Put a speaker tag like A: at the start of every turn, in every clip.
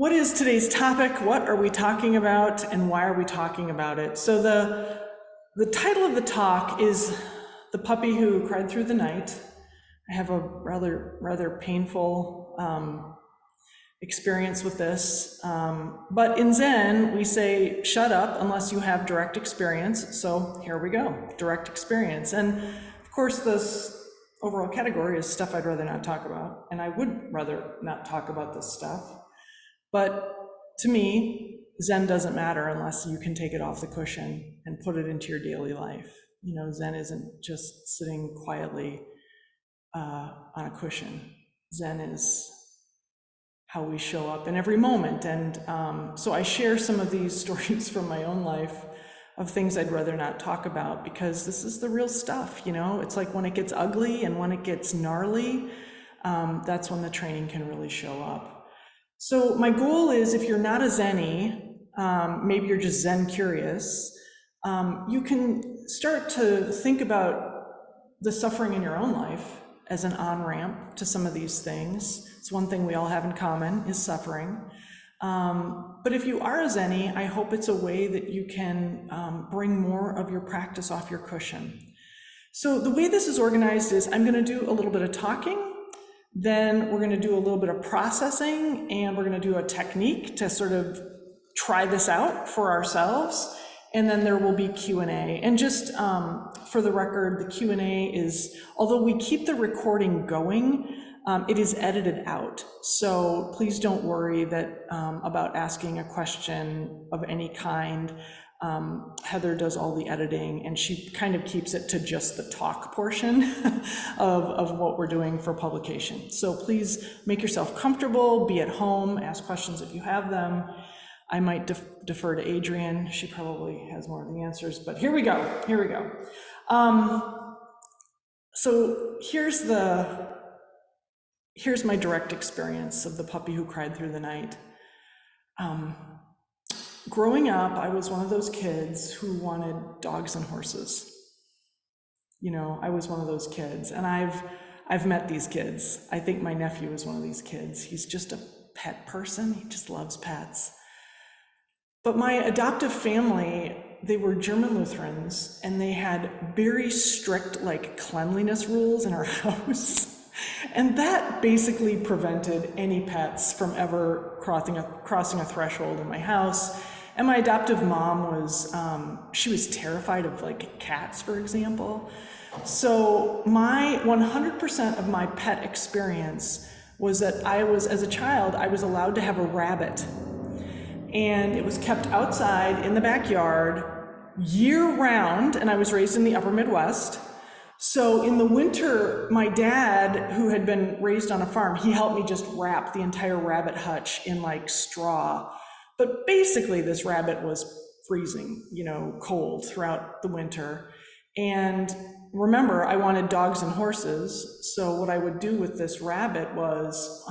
A: What is today's topic? What are we talking about, and why are we talking about it? So the title of the talk is "The Puppy Who Cried Through the Night." I have a rather painful experience with this, but in Zen we say shut up unless you have direct experience. So here we go, direct experience. And of course this overall category is stuff I'd rather not talk about, and I would rather not talk about this stuff. But to me, Zen doesn't matter unless you can take it off the cushion and put it into your daily life. You know, Zen isn't just sitting quietly on a cushion. Zen is how we show up in every moment. And so I share some of these stories from my own life of things I'd rather not talk about, because this is the real stuff, you know? It's like when it gets ugly and when it gets gnarly, that's when the training can really show up. So my goal is, if you're not a Zenny, maybe you're just Zen curious, you can start to think about the suffering in your own life as an on-ramp to some of these things. It's one thing we all have in common, is suffering. But if you are a Zenny, I hope it's a way that you can bring more of your practice off your cushion. So the way this is organized is I'm going to do a little bit of talking, then we're going to do a little bit of processing, and we're going to do a technique to sort of try this out for ourselves, and then there will be Q&A. And just for the record, the Q&A is, although we keep the recording going, it is edited out. So please don't worry that about asking a question of any kind. Heather does all the editing, and she kind of keeps it to just the talk portion of what we're doing for publication. So please make yourself comfortable, be at home, ask questions if you have them. I might defer to Adrienne. She probably has more of the answers, but here we go. So here's my direct experience of the puppy who cried through the night. Growing up, I was one of those kids who wanted dogs and horses. You know, I was one of those kids, and I've met these kids. I think my nephew is one of these kids. He's just a pet person. He just loves pets. But my adoptive family, they were German Lutherans, and they had very strict, like, cleanliness rules in our house. And that basically prevented any pets from ever crossing a threshold in my house. And my adoptive mom was, she was terrified of like cats, for example. So my 100% of my pet experience was that as a child, I was allowed to have a rabbit. And it was kept outside in the backyard year round, and I was raised in the upper Midwest. So in the winter, my dad, who had been raised on a farm, he helped me just wrap the entire rabbit hutch in like straw. But basically this rabbit was freezing, you know, cold throughout the winter. And remember, I wanted dogs and horses. So what I would do with this rabbit was,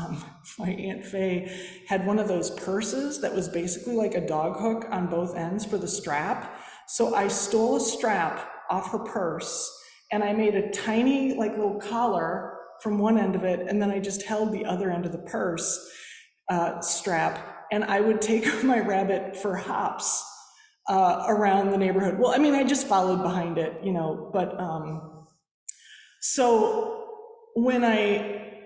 A: my Aunt Faye had one of those purses that was basically like a dog hook on both ends for the strap. So I stole a strap off her purse, and I made a tiny like little collar from one end of it, and then I just held the other end of the purse strap, and I would take my rabbit for hops around the neighborhood. Well, I mean, I just followed behind it, you know, but so when I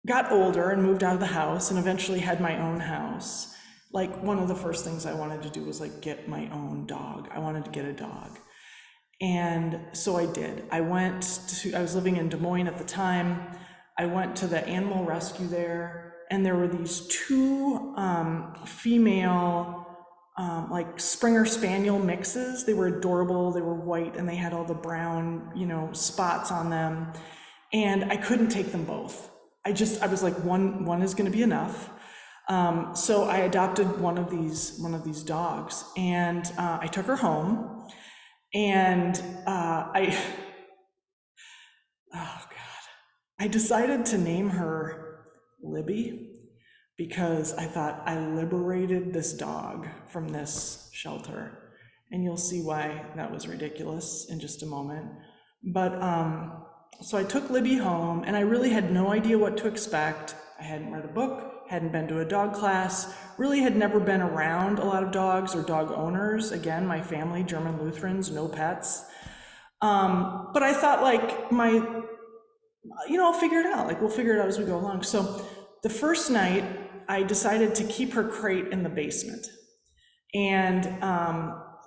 A: got older and moved out of the house and eventually had my own house, like one of the first things I wanted to do was like get my own dog. I wanted to get a dog. And so I did. I was living in Des Moines at the time. I went to the animal rescue there, and there were these two female like Springer Spaniel mixes. They were adorable. They were white, and they had all the brown, you know, spots on them. And I couldn't take them both. I was like, one is going to be enough. So I adopted one of these dogs, and I took her home. And I decided to name her Libby, because I thought I liberated this dog from this shelter. And you'll see why that was ridiculous in just a moment. But so I took Libby home, and I really had no idea what to expect. I hadn't read a book. hadn't been to a dog class, really had never been around a lot of dogs or dog owners. Again, my family, German Lutherans, no pets. But I thought, like, I'll figure it out. Like, we'll figure it out as we go along. So the first night, I decided to keep her crate in the basement. And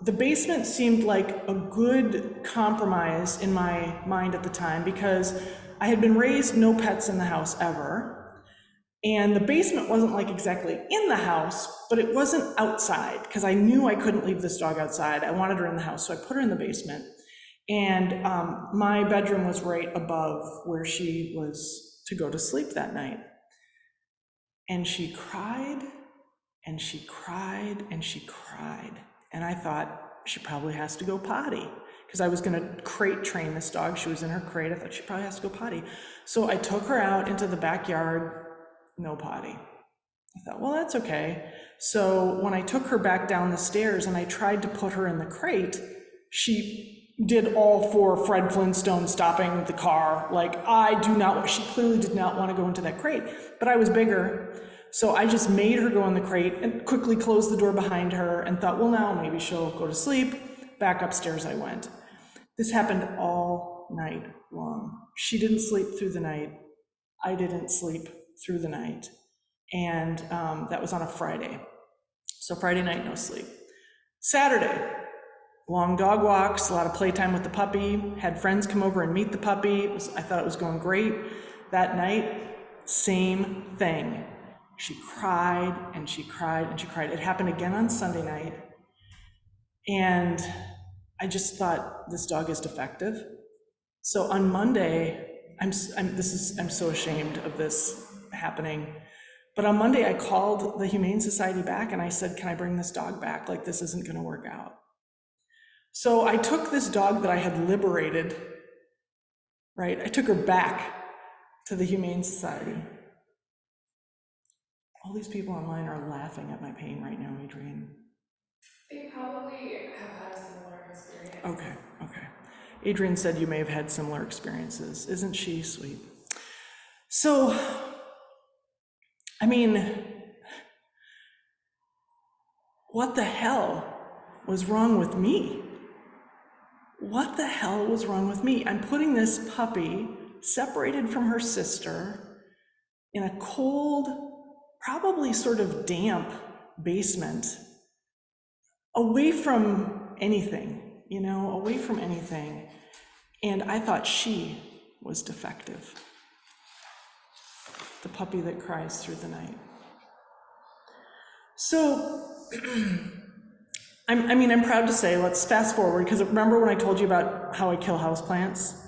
A: the basement seemed like a good compromise in my mind at the time, because I had been raised no pets in the house ever. And the basement wasn't like exactly in the house, but it wasn't outside, because I knew I couldn't leave this dog outside. I wanted her in the house, so I put her in the basement. And my bedroom was right above where she was to go to sleep that night. And she cried, and she cried, and she cried. And I thought, she probably has to go potty, because I was gonna crate train this dog. She was in her crate. I thought she probably has to go potty. So I took her out into the backyard, no potty. I thought, well, that's okay. So when I took her back down the stairs and I tried to put her in the crate, she did all for Fred Flintstone stopping the car. Like, she clearly did not want to go into that crate, but I was bigger. So I just made her go in the crate and quickly closed the door behind her and thought, well, now maybe she'll go to sleep. Back upstairs I went. This happened all night long. She didn't sleep through the night. I didn't sleep through the night. And that was on a Friday. So Friday night, no sleep. Saturday, long dog walks, a lot of playtime with the puppy, had friends come over and meet the puppy. I thought it was going great. That night, same thing. She cried and she cried and she cried. It happened again on Sunday night. And I just thought, this dog is defective. So on Monday, I'm so ashamed of this happening. But on Monday, I called the Humane Society back and I said, can I bring this dog back? Like, this isn't gonna work out. So I took this dog that I had liberated, right? I took her back to the Humane Society. All these people online are laughing at my pain right now, Adrian.
B: They probably have had a similar experience.
A: Okay. Adrian said you may have had similar experiences. Isn't she sweet? So, I mean, what the hell was wrong with me? What the hell was wrong with me? I'm putting this puppy, separated from her sister, in a cold, probably sort of damp basement, away from anything, away from anything. And I thought she was defective. The puppy that cries through the night. So, I'm proud to say, let's fast forward, because remember when I told you about how I kill houseplants?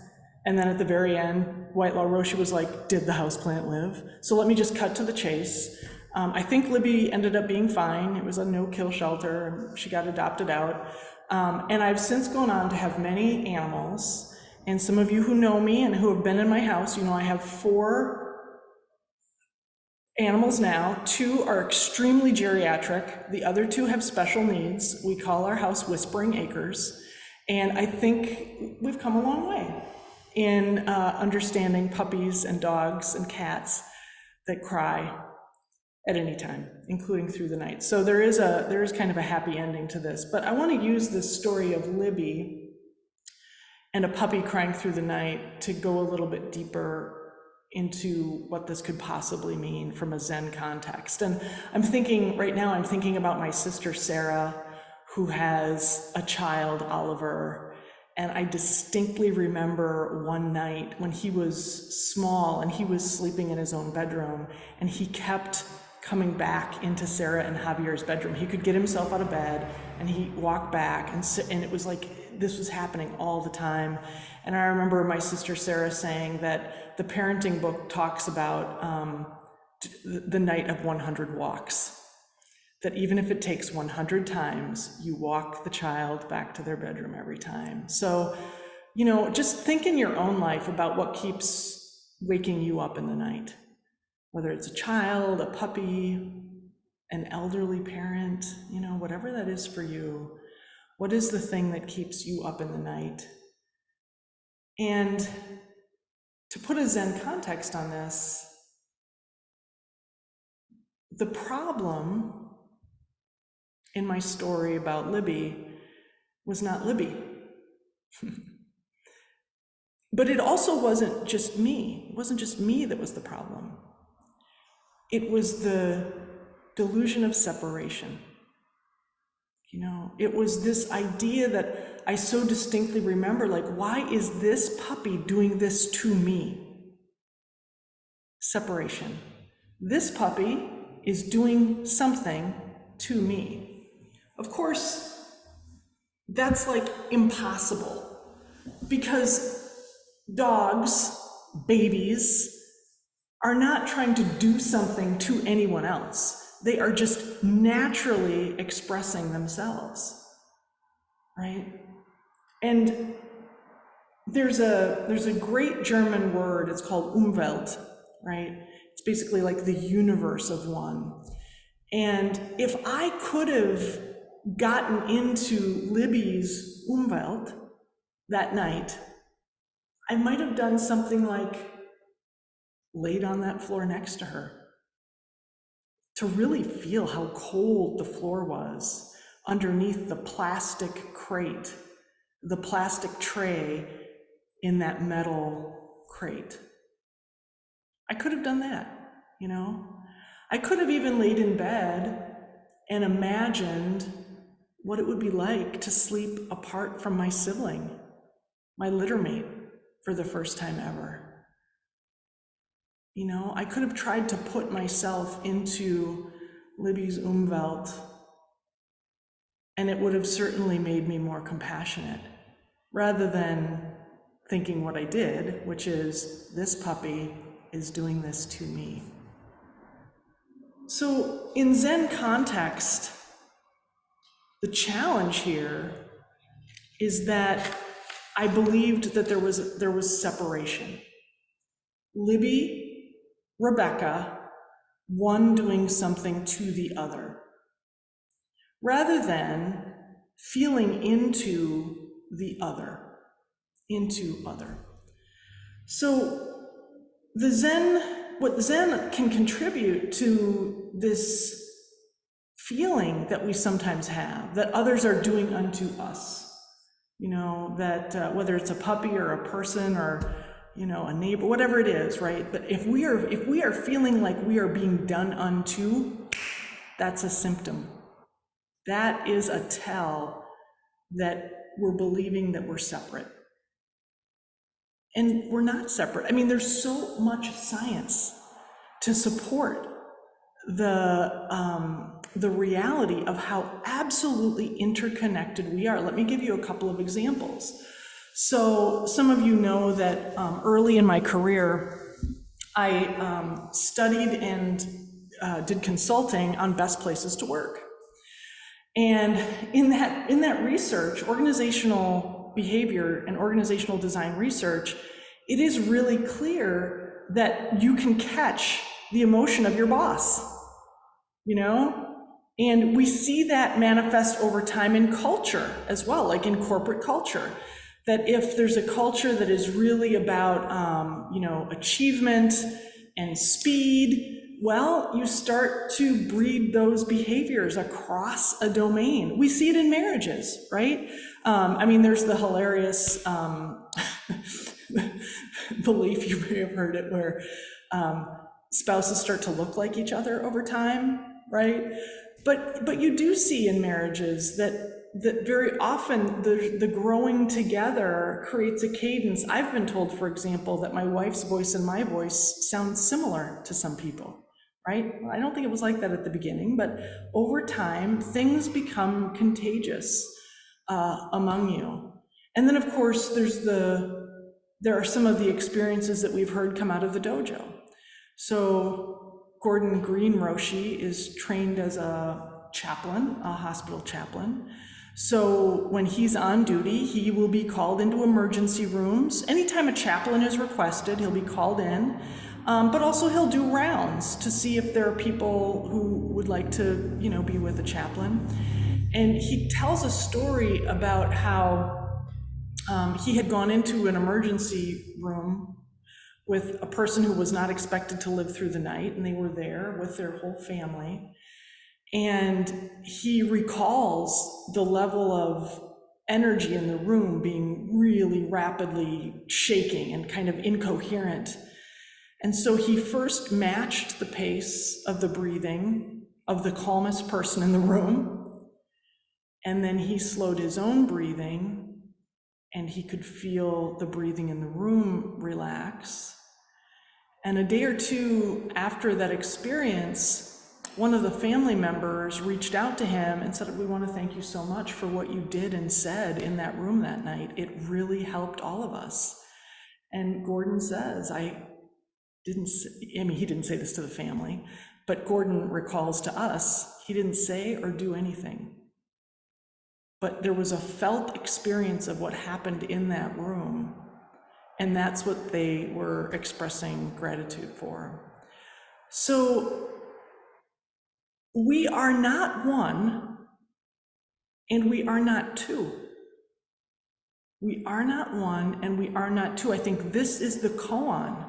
A: And then at the very end, Whitelaw Roshi was like, did the houseplant live? So let me just cut to the chase. I think Libby ended up being fine. It was a no-kill shelter, and she got adopted out. And I've since gone on to have many animals. And some of you who know me and who have been in my house, I have 4 animals now. 2 are extremely geriatric. The other 2 have special needs. We call our house Whispering Acres. And I think we've come a long way in understanding puppies and dogs and cats that cry at any time, including through the night. So there is kind of a happy ending to this. But I want to use this story of Libby and a puppy crying through the night to go a little bit deeper into what this could possibly mean from a Zen context. And I'm thinking about my sister Sarah, who has a child, Oliver, and I distinctly remember one night when he was small and he was sleeping in his own bedroom, and he kept coming back into Sarah and Javier's bedroom. He could get himself out of bed and he walked back, and it was like this was happening all the time. And I remember my sister Sarah saying that the parenting book talks about the night of 100 walks. That even if it takes 100 times, you walk the child back to their bedroom every time. So, just think in your own life about what keeps waking you up in the night. Whether it's a child, a puppy, an elderly parent, whatever that is for you. What is the thing that keeps you up in the night? And to put a Zen context on this, the problem in my story about Libby was not Libby. But it also wasn't just me. It wasn't just me that was the problem. It was the delusion of separation. It was this idea that I so distinctly remember, like, why is this puppy doing this to me? Separation. This puppy is doing something to me. Of course, that's like impossible, because dogs, babies, are not trying to do something to anyone else. They are just naturally expressing themselves, right? And there's a great German word, it's called Umwelt, right? It's basically like the universe of one. And if I could have gotten into Libby's Umwelt that night, I might have done something like laid on that floor next to her to really feel how cold the floor was underneath the plastic crate, the plastic tray in that metal crate. I could have done that, I could have even laid in bed and imagined what it would be like to sleep apart from my sibling, my littermate, for the first time ever. I could have tried to put myself into Libby's Umwelt, and it would have certainly made me more compassionate, rather than thinking what I did, which is, this puppy is doing this to me. So in Zen context, the challenge here is that I believed that there was separation. Libby, Rebecca, one doing something to the other, rather than feeling into the other, So what Zen can contribute to this feeling that we sometimes have, that others are doing unto us, that whether it's a puppy or a person or a neighbor, whatever it is, right? But if we are feeling like we are being done unto, that's a symptom. That is a tell that we're believing that we're separate. And we're not separate. I mean, there's so much science to support the reality of how absolutely interconnected we are. Let me give you a couple of examples. So some of you know that early in my career, I studied and did consulting on best places to work. And in that research, organizational behavior and organizational design research, it is really clear that you can catch the emotion of your boss, And we see that manifest over time in culture as well, like in corporate culture. That if there's a culture that is really about, achievement and speed, well, you start to breed those behaviors across a domain. We see it in marriages, right? There's the hilarious belief, you may have heard it, where spouses start to look like each other over time, right? But you do see in marriages that very often the growing together creates a cadence. I've been told, for example, that my wife's voice and my voice sound similar to some people, right? I don't think it was like that at the beginning, but over time, things become contagious among you. And then, of course, there are some of the experiences that we've heard come out of the dojo. So Gordon Green Roshi is trained as a chaplain, a hospital chaplain. So when he's on duty, he will be called into emergency rooms. Anytime a chaplain is requested, he'll be called in. But also he'll do rounds to see if there are people who would like to, be with a chaplain. And he tells a story about how he had gone into an emergency room with a person who was not expected to live through the night, and they were there with their whole family. And he recalls the level of energy in the room being really rapidly shaking and kind of incoherent. And so he first matched the pace of the breathing of the calmest person in the room, and then he slowed his own breathing, and he could feel the breathing in the room relax. And a day or two after that experience, one of the family members reached out to him and said, "We want to thank you so much for what you did and said in that room that night. It really helped all of us." And Gordon says, he didn't say this to the family, but Gordon recalls to us, he didn't say or do anything. But there was a felt experience of what happened in that room, and that's what they were expressing gratitude for. So we are not one, and we are not two. We are not one, and we are not two. I think this is the koan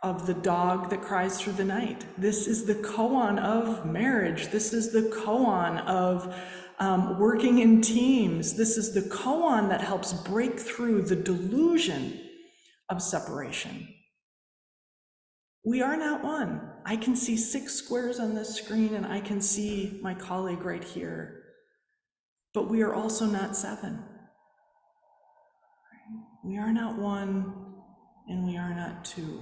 A: of the dog that cries through the night. This is the koan of marriage. This is the koan of working in teams. This is the koan that helps break through the delusion of separation. We are not one. I can see 6 squares on this screen, and I can see my colleague right here. But we are also not 7. We are not one, and we are not 2.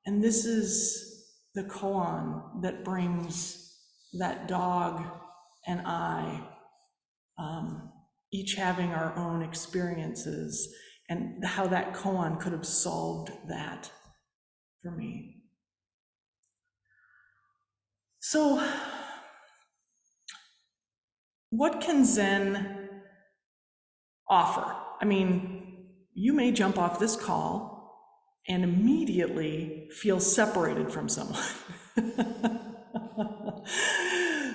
A: And this is the koan that brings that dog and I, each having our own experiences, and how that koan could have solved that for me. So, what can Zen offer? I mean, you may jump off this call and immediately feel separated from someone.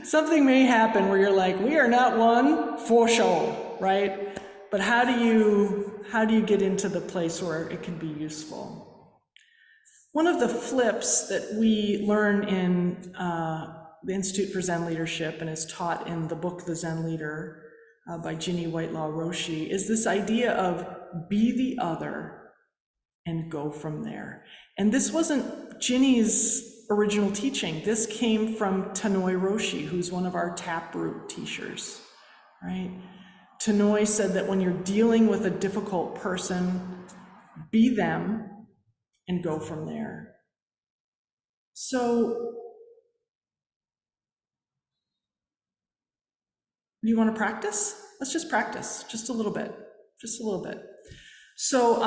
A: Something may happen where you're like, we are not one for sure, right? But how do you get into the place where it can be useful? One of the flips that we learn in the Institute for Zen Leadership and is taught in the book The Zen Leader by Ginny Whitelaw Roshi is this idea of be the other and go from there. And this wasn't Ginny's original teaching. This came from Tanoi Roshi, who's one of our Taproot teachers, right? Tanoi said that when you're dealing with a difficult person, be them and go from there. So, you want to practice? Let's just practice, just a little bit. So,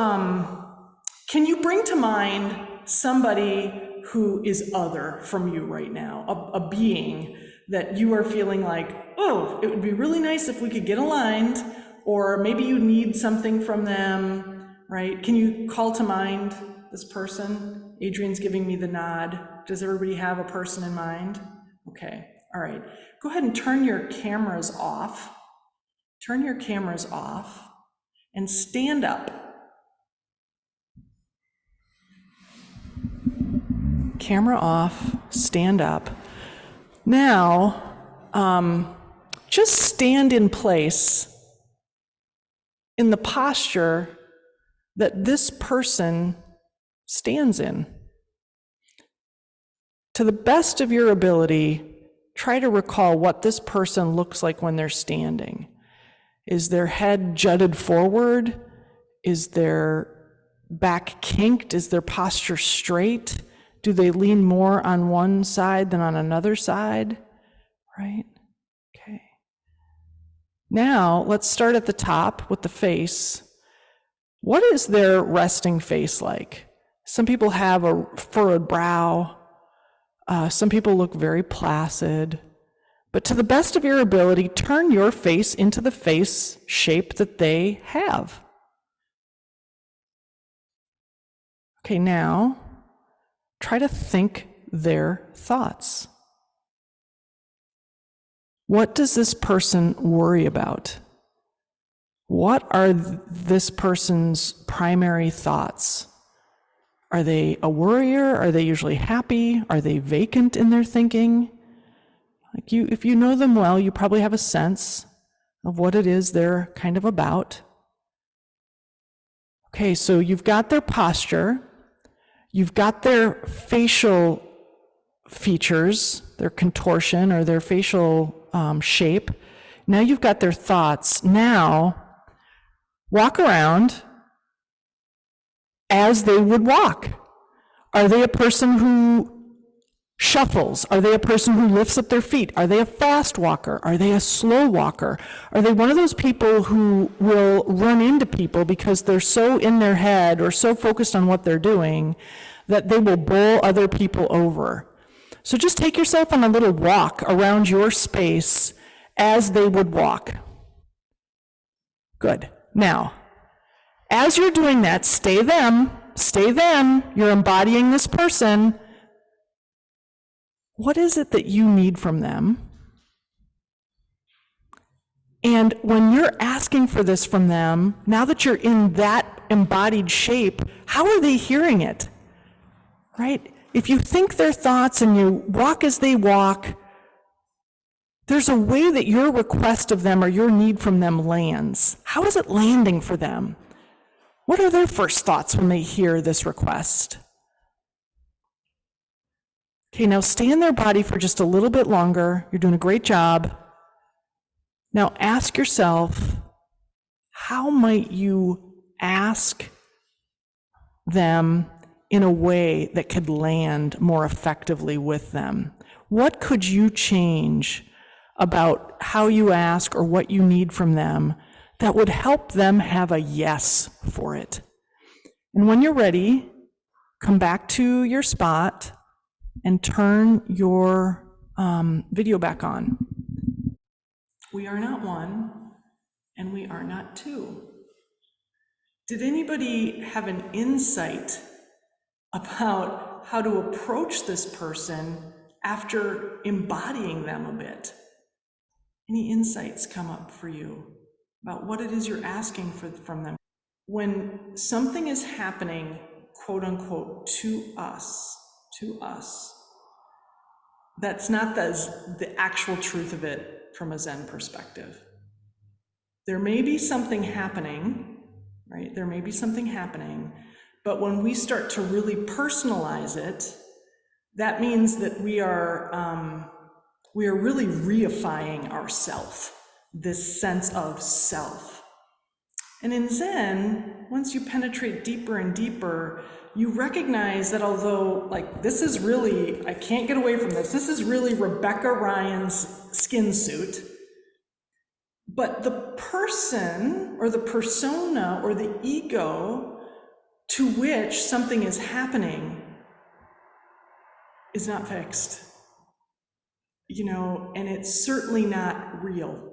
A: can you bring to mind somebody who is other from you right now, a being that you are feeling like, oh, it would be really nice if we could get aligned, or maybe you need something from them, right? Can you call to mind this person? Adrian's giving me the nod. Does everybody have a person in mind? Okay, all right. Go ahead and turn your cameras off. Turn your cameras off and stand up. Camera off, stand up. Now, just stand in place in the posture that this person stands in. To the best of your ability, try to recall what this person looks like when they're standing. Is their head jutted forward? Is their back kinked? Is their posture straight? Do they lean more on one side than on another side? Right? Okay. Now, let's start at the top with the face. What is their resting face like? Some people have a furrowed brow. Some people look very placid. But to the best of your ability, turn your face into the face shape that they have. Okay, now, try to think their thoughts. What does this person worry about? What are this person's primary thoughts? Are they a worrier? Are they usually happy? Are they vacant in their thinking? Like if you know them well, you probably have a sense of what it is they're kind of about. Okay, so you've got their posture, you've got their facial features, their contortion or their facial shape. Now you've got their thoughts. Now, walk around as they would walk. Are they a person who shuffles? Are they a person who lifts up their feet? Are they a fast walker? Are they a slow walker? Are they one of those people who will run into people because they're so in their head or so focused on what they're doing that they will bowl other people over? So just take yourself on a little walk around your space as they would walk. Good. Now, as you're doing that, stay them, you're embodying this person. What is it that you need from them? And when you're asking for this from them, now that you're in that embodied shape, how are they hearing it? Right? If you think their thoughts and you walk as they walk, there's a way that your request of them or your need from them lands. How is it landing for them? What are their first thoughts when they hear this request? Okay, now stay in their body for just a little bit longer. You're doing a great job. Now ask yourself, how might you ask them in a way that could land more effectively with them? What could you change about how you ask or what you need from them that would help them have a yes for it? And when you're ready, come back to your spot and turn your video back on. We are not one, and we are not two. Did anybody have an insight about how to approach this person after embodying them a bit? Any insights come up for you about what it is you're asking from them? When something is happening, quote unquote, to us, that's not the actual truth of it from a Zen perspective. There may be something happening, right? There may be something happening, but when we start to really personalize it, that means that we are really reifying ourself, this sense of self. And in Zen, once you penetrate deeper and deeper, you recognize that although, like, this is really, I can't get away from this is really Rebecca Ryan's skin suit, but the person or the persona or the ego to which something is happening is not fixed, and it's certainly not real.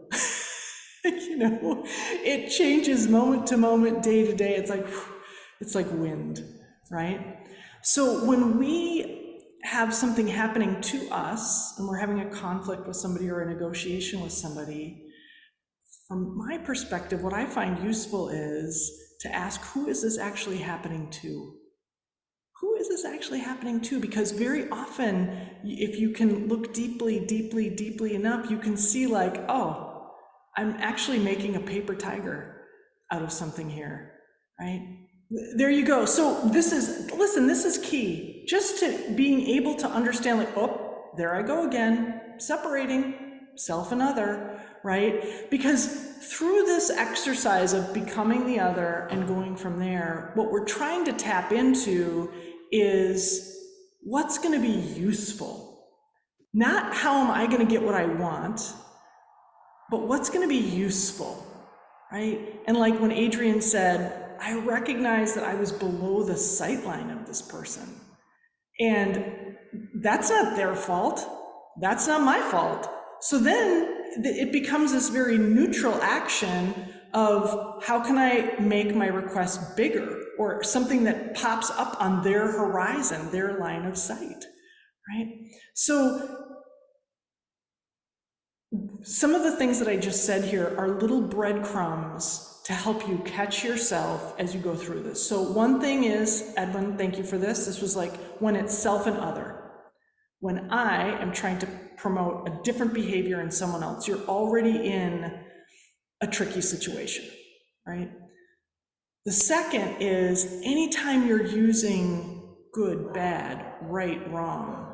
A: It changes moment to moment, day to day. It's like wind, right? So when we have something happening to us and we're having a conflict with somebody or a negotiation with somebody, from my perspective, what I find useful is to ask, who is this actually happening to? Who is this actually happening to? Because very often, if you can look deeply enough, you can see like, oh, I'm actually making a paper tiger out of something here, right? There you go. So this is key. Just to being able to understand like, oh, there I go again, separating self and other, right? Because through this exercise of becoming the other and going from there, what we're trying to tap into is what's going to be useful. Not how am I going to get what I want, but what's going to be useful, right? And like when Adrian said, I recognize that I was below the sight line of this person. And that's not their fault. That's not my fault. So then it becomes this very neutral action of how can I make my request bigger or something that pops up on their horizon, their line of sight, right? So some of the things that I just said here are little breadcrumbs to help you catch yourself as you go through this. So one thing is, Edwin, thank you for this. This was like when it's self and other. When I am trying to promote a different behavior in someone else, you're already in a tricky situation, right? The second is anytime you're using good, bad, right, wrong,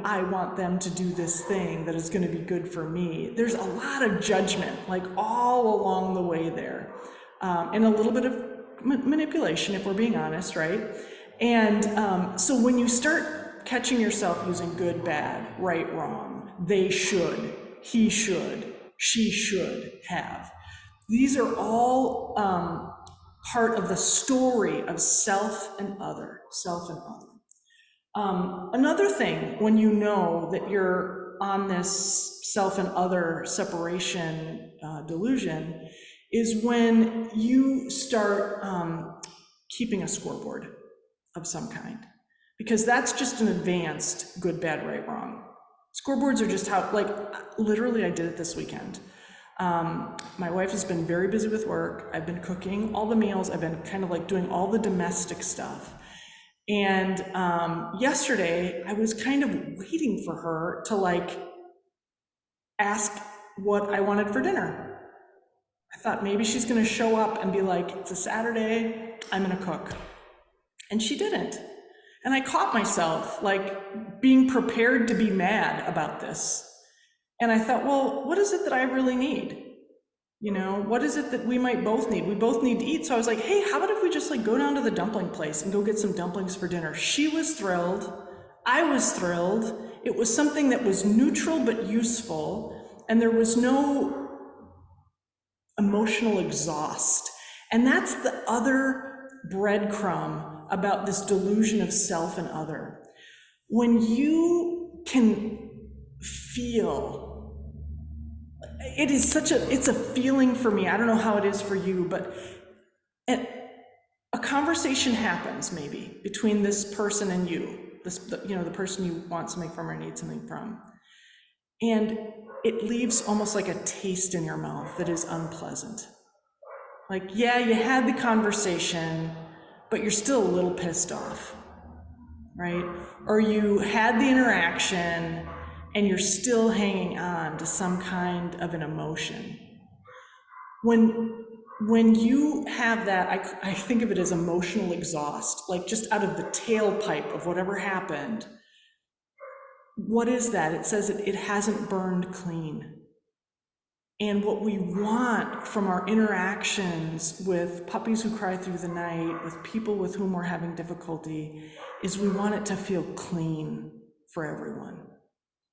A: I want them to do this thing that is going to be good for me. There's a lot of judgment, like all along the way there, and a little bit of manipulation, if we're being honest, right? And so when you start catching yourself using good, bad, right, wrong, they should, he should, she should have. These are all part of the story of self and other, self and other. Another thing, when you know that you're on this self and other separation delusion, is when you start keeping a scoreboard of some kind, because that's just an advanced good, bad, right, wrong. Scoreboards are just how, like, literally I did it this weekend. My wife has been very busy with work. I've been cooking all the meals. I've been kind of like doing all the domestic stuff. And yesterday I was kind of waiting for her to like ask what I wanted for dinner. I thought maybe she's gonna show up and be like, it's a Saturday, I'm gonna cook. And she didn't. And I caught myself like being prepared to be mad about this. And I thought, well, what is it that I really need? What is it that we might both need? We both need to eat. So I was like, hey, how about if we just like go down to the dumpling place and go get some dumplings for dinner? She was thrilled. I was thrilled. It was something that was neutral but useful, and there was no emotional exhaust. And that's the other breadcrumb about this delusion of self and other. When you can feel, it's a feeling for me. I don't know how it is for you, but a conversation happens maybe between this person and you, the person you want something from or need something from. And it leaves almost like a taste in your mouth that is unpleasant. Like, yeah, you had the conversation, but you're still a little pissed off, right? Or you had the interaction and you're still hanging on to some kind of an emotion. When you have that, I think of it as emotional exhaust, like just out of the tailpipe of whatever happened. What is that? It says that it hasn't burned clean. And what we want from our interactions with puppies who cry through the night, with people with whom we're having difficulty, is we want it to feel clean for everyone.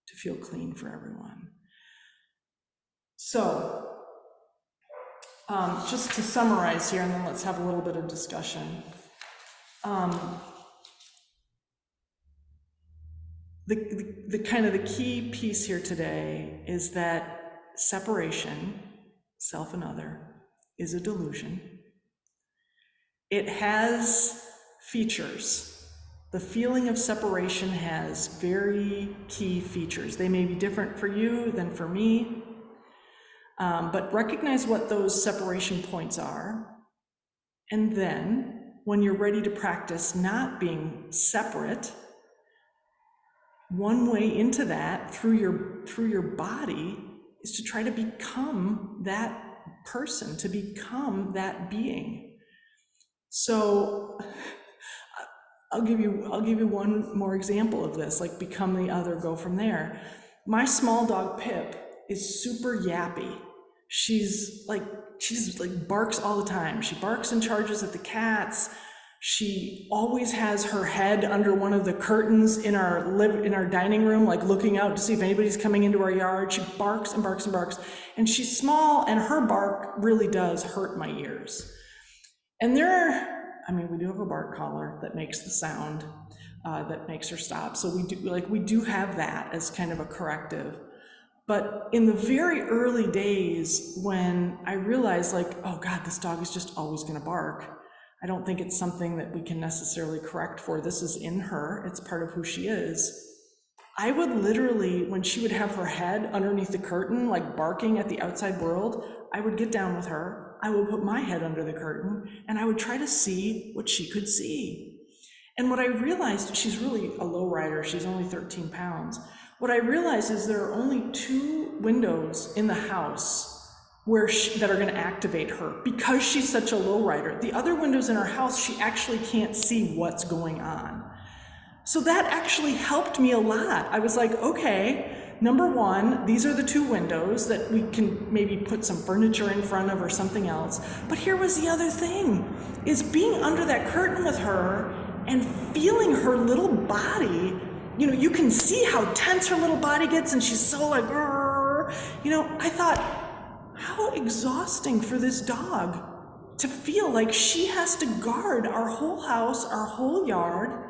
A: To feel clean for everyone. So, just to summarize here, and then let's have a little bit of discussion. The kind of the key piece here today is that separation, self and other, is a delusion. It has features. The feeling of separation has very key features. They may be different for you than for me, but recognize what those separation points are. And then, when you're ready to practice not being separate, one way into that through your body is to try to become that person, to become that being. So I'll give you one more example of this, like become the other, go from there. My small dog Pip is super yappy. She's like barks all the time. She barks and charges at the cats. She always has her head under one of the curtains in our dining room, like looking out to see if anybody's coming into our yard. She barks and barks and barks. And she's small, and her bark really does hurt my ears. And we do have a bark collar that makes the sound, that makes her stop. So we do have that as kind of a corrective. But in the very early days, when I realized like, oh God, this dog is just always gonna bark, I don't think it's something that we can necessarily correct for. This is in her, it's part of who she is. I would literally, when she would have her head underneath the curtain, like barking at the outside world, I would get down with her I would put my head under the curtain and I would try to see what she could see. And what I realized, she's really a low rider, she's only 13 pounds. What I realized is there are only 2 windows in the house that are going to activate her because she's such a low rider. The other windows in our house, she actually can't see what's going on. So that actually helped me a lot. I was like, okay, number 1, these are the 2 windows that we can maybe put some furniture in front of or something else. But here was the other thing, is being under that curtain with her and feeling her little body. You know, you can see how tense her little body gets and she's so like, you know, I thought, how exhausting for this dog to feel like she has to guard our whole house, our whole yard.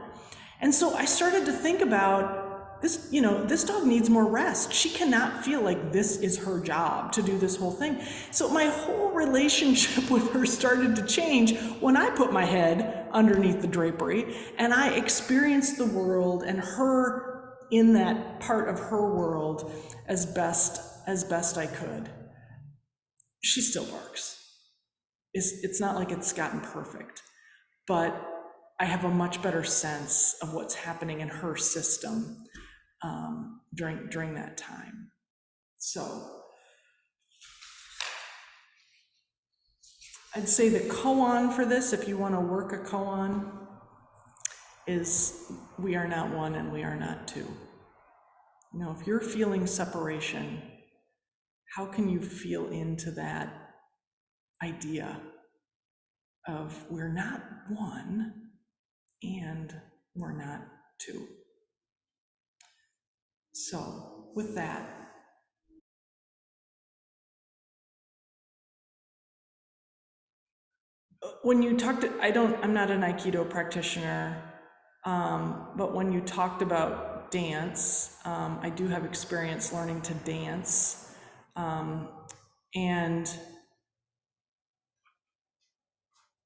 A: And so I started to think about this, you know, this dog needs more rest. She cannot feel like this is her job to do this whole thing. So my whole relationship with her started to change when I put my head underneath the drapery and I experienced the world and her in that part of her world as best I could. She still barks. It's not like it's gotten perfect, but I have a much better sense of what's happening in her system during that time. So I'd say the koan for this, if you want to work a koan, is we are not one and we are not two. You know, if you're feeling separation, how can you feel into that idea of we're not one and we're not two? So with that, when you talked, I'm not an Aikido practitioner, but when you talked about dance, I do have experience learning to dance. And,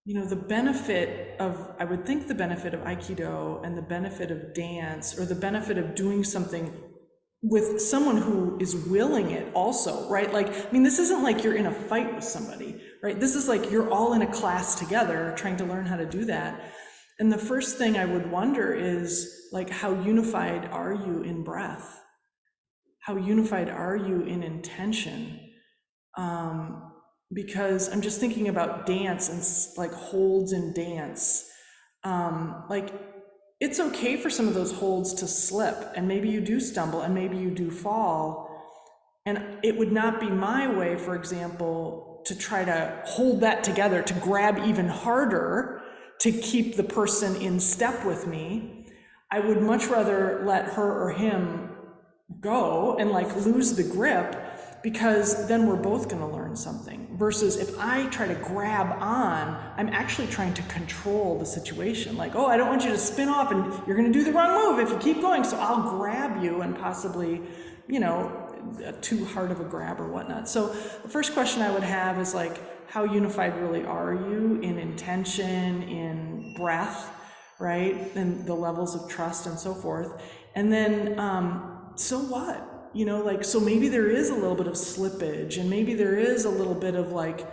A: you know, I would think the benefit of Aikido and the benefit of dance, or the benefit of doing something with someone who is willing it also, right? Like, I mean, this isn't like you're in a fight with somebody, right? This is like you're all in a class together trying to learn how to do that. And the first thing I would wonder is, like, how unified are you in breath? How unified are you in intention? Because I'm just thinking about dance and like holds in dance. Like, it's okay for some of those holds to slip, and maybe you do stumble, and maybe you do fall. And it would not be my way, for example, to try to hold that together, to grab even harder, to keep the person in step with me. I would much rather let her or him go and like lose the grip, because then we're both going to learn something. Versus if I try to grab on, I'm actually trying to control the situation. Like, oh, I don't want you to spin off and you're going to do the wrong move if you keep going, so I'll grab you, and possibly, you know, too hard of a grab or whatnot. So the first question I would have is like, how unified really are you in intention, in breath, right? And the levels of trust and so forth. And then, so what? You know, like, so maybe there is a little bit of slippage, and maybe there is a little bit of like,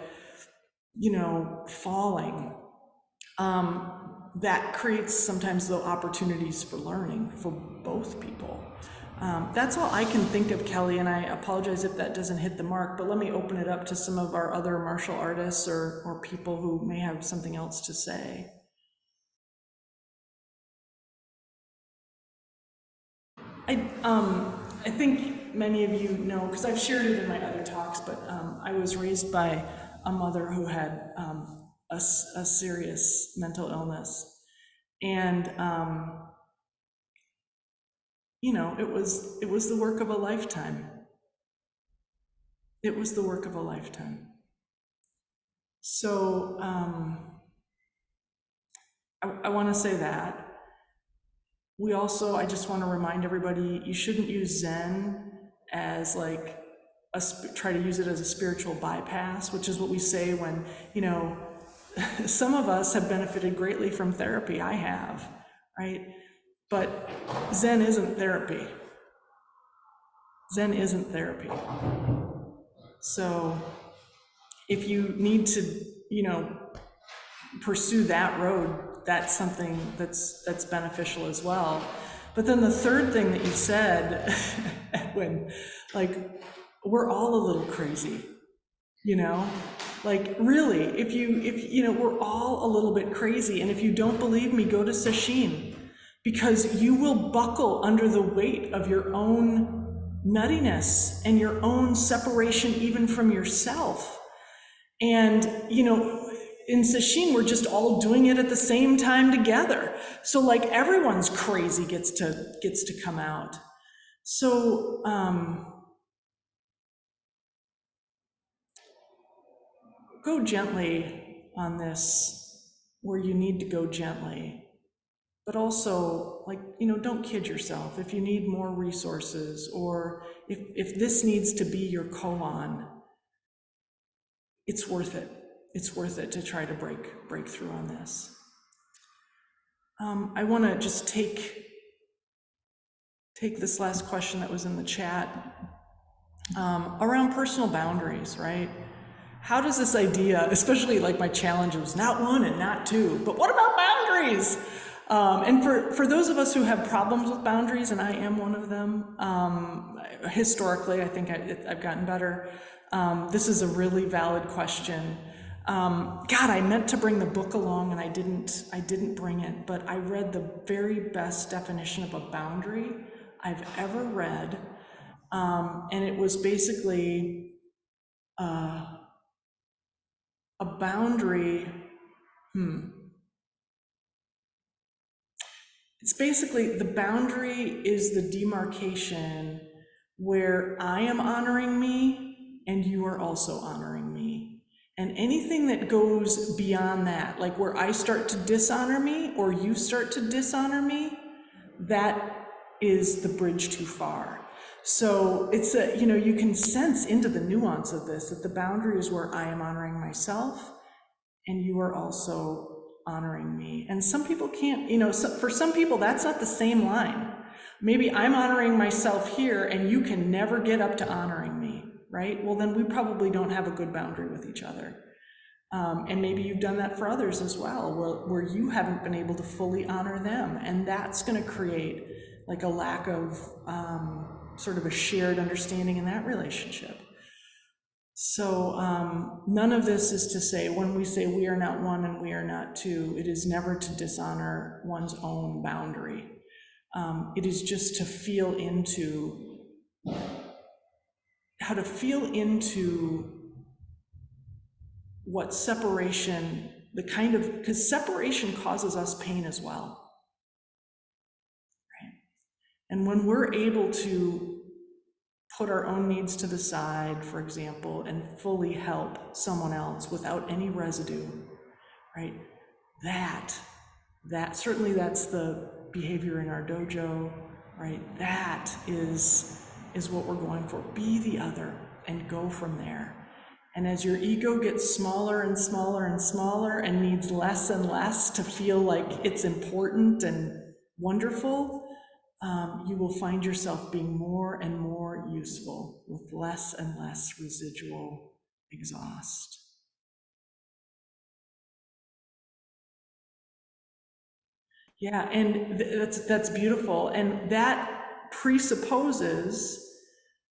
A: you know, falling. That creates sometimes the opportunities for learning for both people. That's all I can think of, Kelly, and I apologize if that doesn't hit the mark, but let me open it up to some of our other martial artists or people who may have something else to say. I think many of you know, because I've shared it in my other talks, but I was raised by a mother who had a serious mental illness. And, you know, it was the work of a lifetime. It was the work of a lifetime. So I want to say that. We also, I just want to remind everybody, you shouldn't use Zen as like, try to use it as a spiritual bypass, which is what we say when, you know, some of us have benefited greatly from therapy. I have, right? But Zen isn't therapy. Zen isn't therapy. So if you need to, pursue that road, that's something that's beneficial as well. But then the third thing that you said, Edwin, like, we're all a little crazy, you know? Like, really, we're all a little bit crazy. And if you don't believe me, go to Sesshin, because you will buckle under the weight of your own nuttiness and your own separation even from yourself. And, in Sesshin, we're just all doing it at the same time together. So like everyone's crazy gets to come out. So, go gently on this where you need to go gently, but also, like, don't kid yourself. If you need more resources, or if this needs to be your koan, it's worth it. It's worth it to try to break through on this. I want to just take this last question that was in the chat, around personal boundaries, right? How does this idea, especially like my challenge was not one and not two, but what about boundaries? And for those of us who have problems with boundaries, and I am one of them, historically, I think I've gotten better. This is a really valid question. God, I meant to bring the book along and I didn't bring it, but I read the very best definition of a boundary I've ever read. And it was basically a boundary. It's basically, the boundary is the demarcation where I am honoring me and you are also honoring me. And anything that goes beyond that, like where I start to dishonor me or you start to dishonor me, that is the bridge too far. So it's you can sense into the nuance of this, that the boundary is where I am honoring myself and you are also honoring me. And some people can't, for some people, that's not the same line. Maybe I'm honoring myself here and you can never get up to honoring me, right? Well, then we probably don't have a good boundary with each other. And maybe you've done that for others as well, where you haven't been able to fully honor them. And that's going to create like a lack of sort of a shared understanding in that relationship. So none of this is to say, when we say we are not one and we are not two, it is never to dishonor one's own boundary. It is just to feel into how to feel into what separation, because separation causes us pain as well. Right? And when we're able to put our own needs to the side, for example, and fully help someone else without any residue, right? That certainly, that's the behavior in our dojo, right? That is what we're going for. Be the other and go from there. And as your ego gets smaller and smaller and smaller and needs less and less to feel like it's important and wonderful, you will find yourself being more and more useful with less and less residual exhaust. Yeah, and that's beautiful. And that presupposes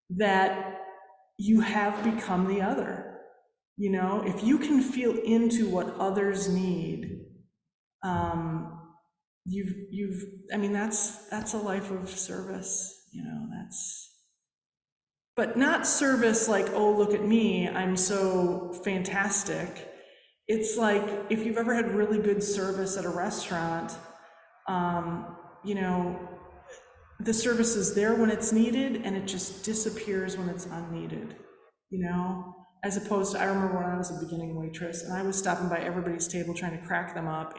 A: that you have become the other. If you can feel into what others need, that's a life of service. But not service like, oh, look at me, I'm so fantastic. It's like, if you've ever had really good service at a restaurant, the service is there when it's needed and it just disappears when it's unneeded, as opposed to, I remember when I was a beginning waitress and I was stopping by everybody's table trying to crack them up,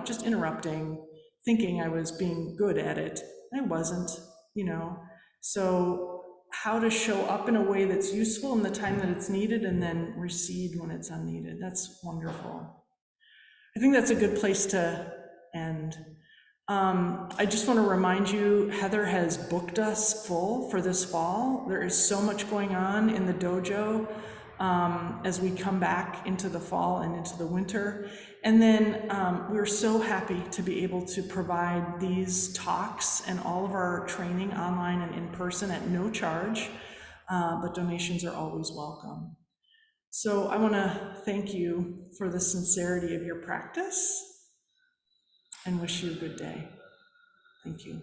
A: just interrupting, thinking I was being good at it. I wasn't, so how to show up in a way that's useful in the time that it's needed and then recede when it's unneeded. That's wonderful. I think that's a good place to end. I just want to remind you, Heather has booked us full for this fall. There is so much going on in the dojo. as we come back into the fall and into the winter. And then we're so happy to be able to provide these talks and all of our training online and in person at no charge, but donations are always welcome. So I want to thank you for the sincerity of your practice and wish you a good day. Thank you.